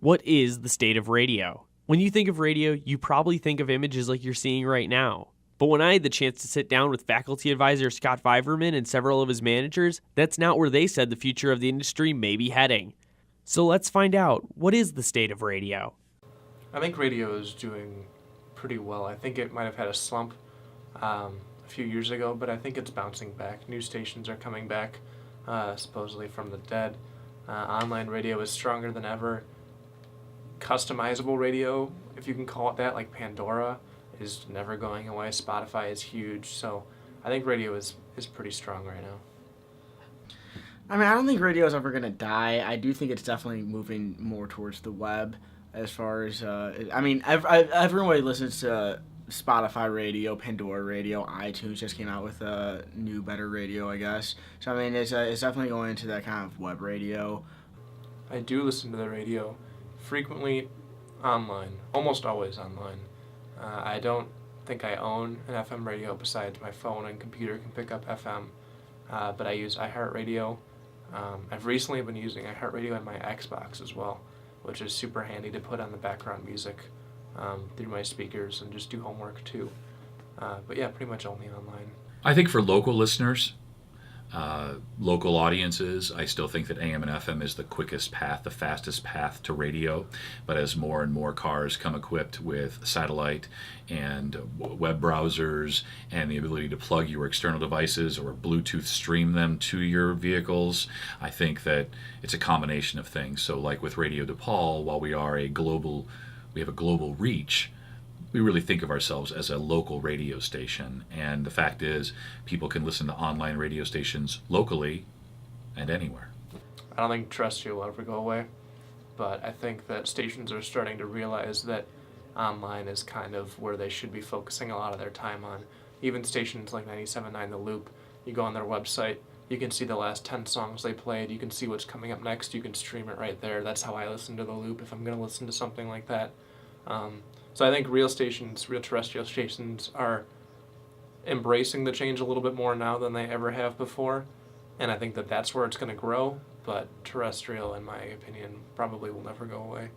What is the state of radio? When you think of radio, you probably think of images like you're seeing right now. But when I had the chance to sit down with faculty advisor Scott Viverman and several of his managers, that's not where they said the future of the industry may be heading. So let's find out, what is the state of radio? I think radio is doing pretty well. I think it might have had a slump a few years ago, but I think it's bouncing back. New stations are coming back, supposedly from the dead. Online radio is stronger than ever. Customizable radio, if you can call it that, like Pandora, is never going away. Spotify is huge, so I think radio is pretty strong right now. I mean, I don't think radio is ever going to die. I do think it's definitely moving more towards the web as far as, everyone listens to Spotify radio, Pandora radio, iTunes just came out with a new, better radio, I guess. So, I mean, it's definitely going into that kind of web radio. I do listen to the radio frequently online, almost always online. I don't think I own an FM radio besides my phone and computer can pick up FM, but I use iHeartRadio. I've recently been using iHeartRadio on my Xbox as well, which is super handy to put on the background music through my speakers and just do homework too. But yeah, pretty much only online. I think for local listeners, local audiences, I still think that AM and FM is the quickest path, the fastest path to radio. But as more and more cars come equipped with satellite and web browsers and the ability to plug your external devices or Bluetooth stream them to your vehicles, I think that it's a combination of things. So like with Radio DePaul, while we have a global reach, we really think of ourselves as a local radio station. And the fact is, people can listen to online radio stations locally and anywhere. I don't think terrestrial will ever go away, but I think that stations are starting to realize that online is kind of where they should be focusing a lot of their time on. Even stations like 97.9 The Loop, you go on their website, you can see the last 10 songs they played, you can see what's coming up next, you can stream it right there. That's how I listen to The Loop if I'm going to listen to something like that. So I think real terrestrial stations are embracing the change a little bit more now than they ever have before, and I think that that's where it's going to grow, but terrestrial, in my opinion, probably will never go away.